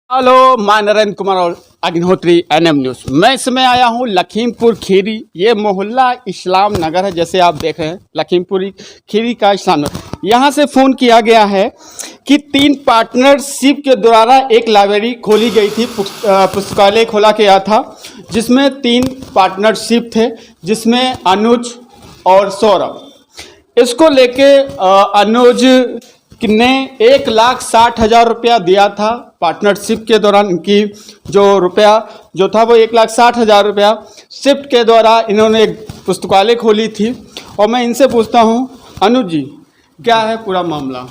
Hello, मैं नरेंद्र कुमार और Agnihotri NM news. मैं इस समय आया हूँ लखीमपुर खीरी। ये मोहल्ला इस्लाम नगर है, जैसे आप देख रहे हैं लखीमपुर खीरी का इस्लाम नगर। यहाँ से फ़ोन किया गया है कि 3 पार्टनरशिप के द्वारा एक लाइब्रेरी खोली गई थी, पुस्तकालय खोला गया था, जिसमें 3 पार्टनरशिप थे, जिसमें अनुज और सौरभ। इसको लेके अनुज ने 1,60,000 रुपया दिया था पार्टनरशिप के दौरान। इनकी जो रुपया जो था वो 1,60,000 रुपया शिफ्ट के द्वारा इन्होंने एक पुस्तकालय खोली थी। और मैं इनसे पूछता हूँ, अनुज जी क्या है पूरा मामला?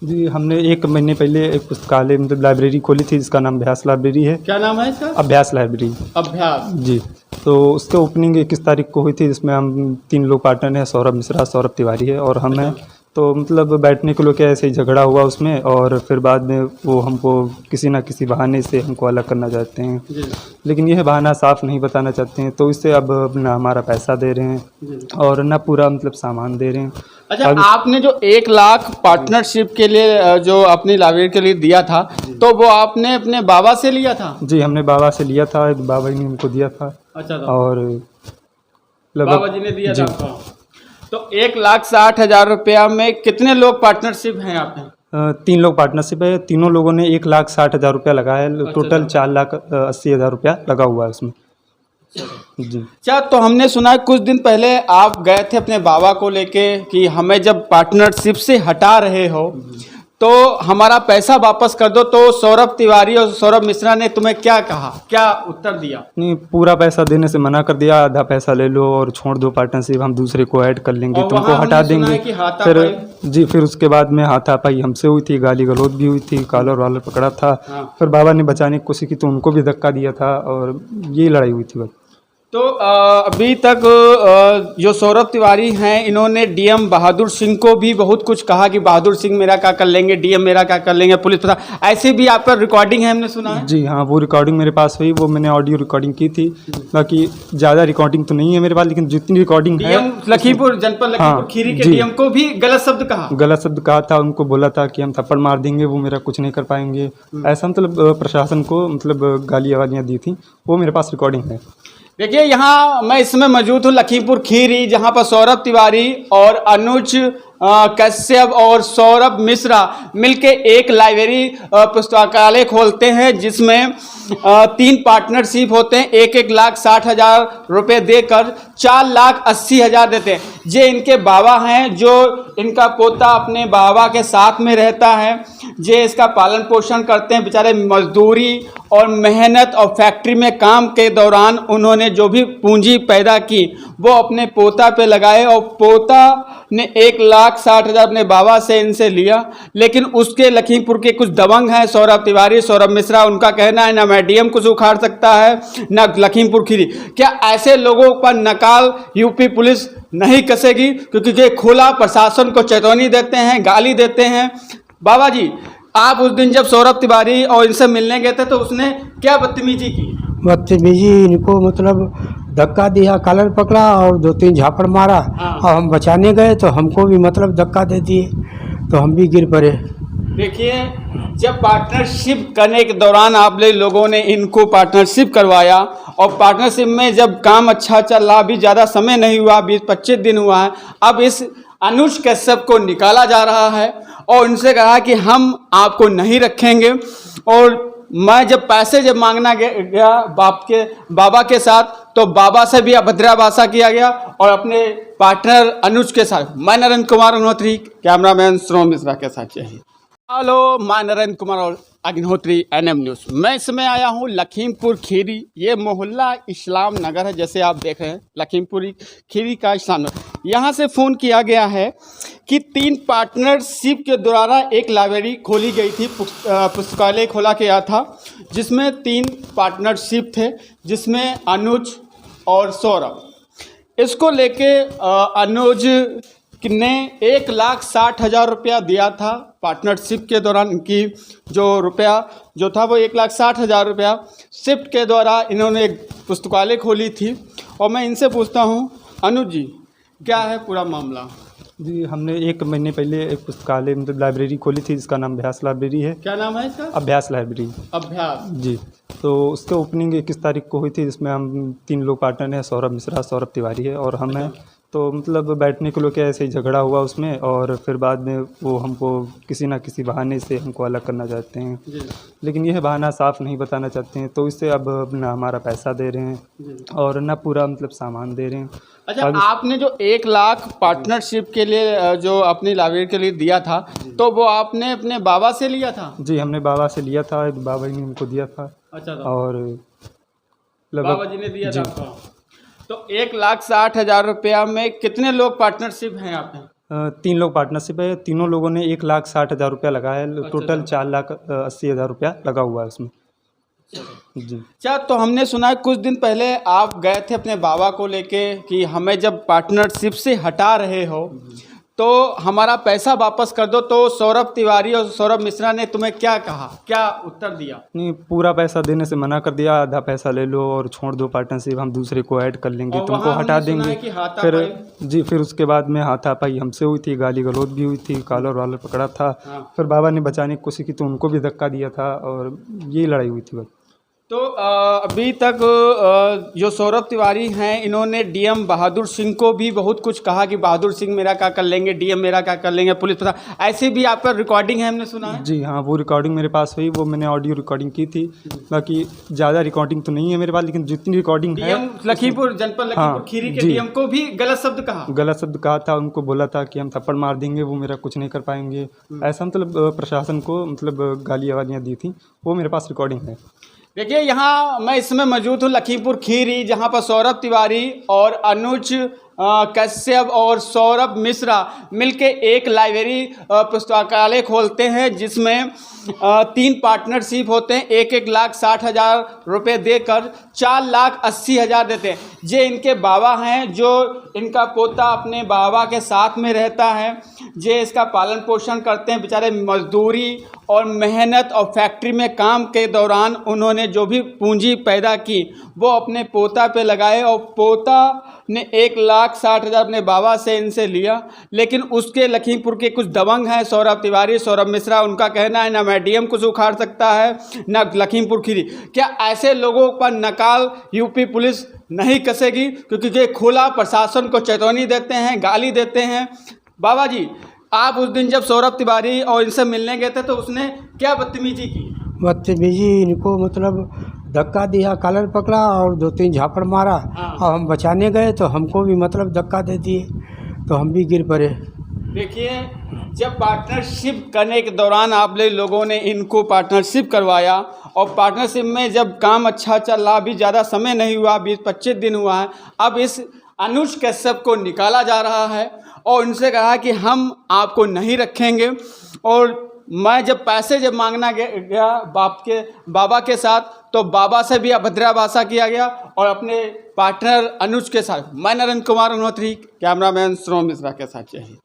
जी, हमने 1 महीने पहले एक पुस्तकालय मतलब लाइब्रेरी खोली थी, जिसका नाम अभ्यास लाइब्रेरी है। क्या नाम है इसका? अभ्यास लाइब्रेरी। अभ्यास जी, तो उसके ओपनिंग 21 तारीख को हुई थी, जिसमें हम 3 लोग पार्टनर हैं, सौरभ मिश्रा, सौरभ तिवारी है और हम हैं। तो मतलब बैठने के लिए क्या ऐसे ही झगड़ा हुआ उसमें, और फिर बाद में वो हमको किसी ना किसी बहाने से हमको अलग करना चाहते हैं जी। लेकिन यह बहाना साफ नहीं बताना चाहते हैं। तो इससे अब ना हमारा पैसा दे रहे हैं और ना पूरा मतलब सामान दे रहे हैं। अच्छा, आपने जो 1 लाख पार्टनरशिप के लिए जो अपनी लाइब्रेरी के लिए दिया था, तो वो आपने अपने बाबा से लिया था? जी, हमने बाबा से लिया था, बाबा जी ने हमको दिया था। अच्छा, और बाबा जी ने दिया था आपको। तो 1,60,000 रुपया में कितने लोग पार्टनरशिप हैं आपके? 3 लोग पार्टनरशिप है। तीनों लोगों ने 1,60,000 रुपया लगाया है। टोटल 4,80,000 रुपया लगा हुआ है उसमें। जी। अच्छा, तो हमने सुना है कुछ दिन पहले आप गए थे अपने बाबा को लेके कि हमें जब पार्टनरशिप से हटा रहे हो तो हमारा पैसा वापस कर दो। तो सौरभ तिवारी और सौरभ मिश्रा ने तुम्हें क्या कहा, क्या उत्तर दिया? नहीं, पूरा पैसा देने से मना कर दिया। आधा पैसा ले लो और छोड़ दो पार्टनरशिप, हम दूसरे को ऐड कर लेंगे, तुमको हटा देंगे। फिर उसके बाद में हाथापाई हमसे हुई थी, गाली गलौज भी हुई थी, कॉलर वालर पकड़ा था। फिर बाबा ने बचाने की कोशिश की तो उनको भी धक्का दिया था और ये लड़ाई हुई थी बस। तो अभी तक जो सौरभ तिवारी हैं, इन्होंने डीएम बहादुर सिंह को भी बहुत कुछ कहा कि बहादुर सिंह मेरा क्या कर लेंगे, डीएम मेरा क्या कर लेंगे, पुलिस पता। ऐसे भी आपका रिकॉर्डिंग है, हमने सुना है। जी हाँ, वो रिकॉर्डिंग मेरे पास हुई, वो मैंने ऑडियो रिकॉर्डिंग की थी। बाकी ज़्यादा रिकॉर्डिंग तो नहीं है मेरे पास, लेकिन जितनी रिकॉर्डिंग है। लखीमपुर जनपद लखीमपुर खीरी के डीएम को भी गलत शब्द कहा था। उनको बोला था कि हम थप्पड़ मार देंगे, वो मेरा कुछ नहीं कर पाएंगे, ऐसा मतलब प्रशासन को मतलब गालियाँ वालियाँ दी थी। वो मेरे पास रिकॉर्डिंग है। देखिए, यहाँ मैं इसमें मौजूद हूँ लखीमपुर खीरी, जहाँ पर सौरभ तिवारी और अनुज कश्यप और सौरभ मिश्रा मिलके एक लाइब्रेरी पुस्तकालय खोलते हैं, जिसमें 3 पार्टनरशिप होते हैं। 1,60,000 रुपये देकर 4,80,000 देते हैं। जे इनके बाबा हैं, जो इनका पोता अपने बाबा के साथ में रहता है, जे इसका पालन पोषण करते हैं। बेचारे मजदूरी और मेहनत और फैक्ट्री में काम के दौरान उन्होंने जो भी पूंजी पैदा की वो अपने पोता पे लगाए, और पोता ने 1,60,000 अपने बाबा से इनसे लिया। लेकिन उसके लखीमपुर के कुछ दबंग हैं, सौरभ तिवारी, सौरभ मिश्रा, उनका कहना है ना डीएम कुछ उखाड़ सकता है ना लखीमपुर खीरी। क्या ऐसे लोगों पर नकाल यूपी पुलिस नहीं कसेगी? क्योंकि खुला प्रशासन को चेतावनी देते हैं, गाली देते हैं। बाबा जी, आप उस दिन जब सौरभ तिवारी और इनसे मिलने गए थे तो उसने क्या बदतमीजी की? बदतमीजी, इनको मतलब धक्का दिया, कॉलर पकड़ा और 2-3 झापड़ मारा। और हम बचाने गए तो हमको भी मतलब धक्का दे दिए, तो हम भी गिर पड़े। देखिए, जब पार्टनरशिप करने के दौरान आप लोगों ने इनको पार्टनरशिप करवाया, और पार्टनरशिप में जब काम अच्छा चल रहा, अभी ज़्यादा समय नहीं हुआ, 20-25 दिन हुआ है, अब इस अनुज कश्यप को निकाला जा रहा है और उनसे कहा कि हम आपको नहीं रखेंगे। और मैं जब पैसे मांगना गया बाबा के साथ, तो बाबा से भी अभद्र भाषा किया गया और अपने पार्टनर अनुज के साथ। मैं नरेंद्र कुमार अग्निहोत्री, कैमरामैन सौरभ मिश्रा के साथ चाहिए। हेलो, मैं नरेंद्र कुमार और अग्निहोत्री एनएम न्यूज़। मैं इसमें आया हूँ लखीमपुर खीरी। ये मोहल्ला इस्लाम नगर है, जैसे आप देख रहे हैं लखीमपुर खीरी का इस्लाम नगर। यहाँ से फ़ोन किया गया है कि 3 पार्टनरशिप के द्वारा एक लाइब्रेरी खोली गई थी, पुस्तकालय खोला गया था, जिसमें 3 पार्टनरशिप थे, जिसमें अनुज और सौरभ। इसको लेके अनुज ने 1,60,000 रुपया दिया था पार्टनरशिप के दौरान। इनकी जो रुपया जो था वो 1,60,000 रुपया शिफ्ट के द्वारा इन्होंने एक पुस्तकालय खोली थी। और मैं इनसे पूछता हूँ, अनुज जी क्या है पूरा मामला? जी, हमने 1 महीने पहले एक पुस्तकालय मतलब लाइब्रेरी खोली थी जिसका नाम अभ्यास लाइब्रेरी है। क्या नाम है इसका? अभ्यास लाइब्रेरी। अभ्यास। जी, तो उसके ओपनिंग 21 तारीख को हुई थी, जिसमें हम 3 लोग पार्टनर हैं, सौरभ मिश्रा, सौरभ तिवारी है और हम हैं। तो मतलब बैठने को लेके ऐसे ही झगड़ा हुआ उसमें, और फिर बाद में वो हमको किसी ना किसी बहाने से हमको अलग करना चाहते हैं, जी लेकिन यह बहाना साफ नहीं बताना चाहते हैं। तो इससे अब ना हमारा पैसा दे रहे हैं जी। और ना पूरा मतलब सामान दे रहे हैं। अच्छा, अब आपने जो 1 लाख पार्टनरशिप के लिए जो अपनी लाइब्रेरी के लिए दिया था, तो वो आपने अपने बाबा से लिया था? जी, हमने बाबा से लिया था, बाबा जी ने हमको दिया था। अच्छा था। और बाबा जी ने दिया जी। था आपको। तो 1,60,000 रुपया में कितने लोग पार्टनरशिप हैं आप में? 3 लोग पार्टनरशिप है, तीनों लोगों ने 1,60,000 रुपया लगाया है। टोटल 4,80,000 रुपया लगा हुआ है उसमें। जी। अच्छा, तो हमने सुना है कुछ दिन पहले आप गए थे अपने बाबा को लेके कि हमें जब पार्टनरशिप से हटा रहे हो तो हमारा पैसा वापस कर दो, तो सौरभ तिवारी और सौरभ मिश्रा ने तुम्हें क्या कहा, क्या उत्तर दिया? नहीं, पूरा पैसा देने से मना कर दिया, आधा पैसा ले लो और छोड़ दो पार्टनरशिप, हम दूसरे को ऐड कर लेंगे, और तुमको वहाँ हटा हमने सुना देंगे। है कि हाथापाई। फिर जी, फिर उसके बाद में हाथापाई हमसे हुई थी, गाली गलौज भी हुई थी, कॉलर वालर पकड़ा था। हाँ। फिर बाबा ने बचाने की कोशिश की तो उनको भी धक्का दिया था और यही लड़ाई हुई थी बस। तो अभी तक जो सौरभ तिवारी हैं, इन्होंने डीएम बहादुर सिंह को भी बहुत कुछ कहा कि बहादुर सिंह मेरा क्या कर लेंगे, डीएम मेरा क्या कर लेंगे, पुलिस प्रशासन, ऐसे भी आप पर रिकॉर्डिंग है, हमने सुना है। जी हाँ, वो रिकॉर्डिंग मेरे पास हुई, वो मैंने ऑडियो रिकॉर्डिंग की थी। बाकी ज़्यादा रिकॉर्डिंग तो नहीं है मेरे पास, लेकिन जितनी रिकॉर्डिंग है, डीएम लखीमपुर जनपद लखीमपुर हाँ, खीरी के जी। डीएम को भी गलत शब्द कहा। गलत शब्द कहा था, उनको बोला था कि हम थप्पड़ मार देंगे, वो मेरा कुछ नहीं कर पाएंगे, ऐसा मतलब प्रशासन को मतलब गालियाँ वालियाँ दी थी, वो मेरे पास रिकॉर्डिंग है। देखिए, यहाँ मैं इसमें मौजूद हूँ लखीमपुर खीरी, जहाँ पर सौरभ तिवारी और अनुज कश्यप और सौरभ मिश्रा मिलके एक लाइब्रेरी पुस्तकालय खोलते हैं, जिसमें 3 पार्टनरशिप होते हैं। 1,60,000 रुपये देकर 4,80,000 देते हैं। जे इनके बाबा हैं, जो इनका पोता अपने बाबा के साथ में रहता है, जे इसका पालन पोषण करते हैं। बेचारे मजदूरी और मेहनत और फैक्ट्री में काम के दौरान उन्होंने जो भी पूंजी पैदा की वो अपने पोता पे लगाए, और पोता ने 1,60,000 अपने बाबा से इनसे लिया। लेकिन उसके लखीमपुर के कुछ दबंग हैं, सौरभ तिवारी, सौरभ मिश्रा, उनका कहना है ना मैं डीएम कुछ उखाड़ सकता है ना लखीमपुर खीरी। क्या ऐसे लोगों पर नकाल यूपी पुलिस नहीं कसेगी? क्योंकि ये खुला प्रशासन को चेतावनी देते हैं, गाली देते हैं। बाबा जी, आप उस दिन जब सौरभ तिवारी और इनसे मिलने गए थे तो उसने क्या बदतमीजी की? बदतमीजी, इनको मतलब धक्का दिया, कॉलर पकड़ा और 2-3 झापड़ मारा। हाँ। और हम बचाने गए तो हमको भी मतलब धक्का दे दिए, तो हम भी गिर पड़े। देखिए, जब पार्टनरशिप करने के दौरान आप लोगों ने इनको पार्टनरशिप करवाया, और पार्टनरशिप में जब काम अच्छा चल रहा, अभी ज़्यादा समय नहीं हुआ, 20-25 दिन हुआ है, अब इस अनुज कश्यप को निकाला जा रहा है और उनसे कहा कि हम आपको नहीं रखेंगे। और मैं जब पैसे मांगना गया बाबा के साथ, तो बाबा से भी अभद्र भाषा किया गया और अपने पार्टनर अनुज के साथ। मैं नरेंद्र कुमार अग्निहोत्री, कैमरामैन श्रोम मिश्रा के साथ चाहिए।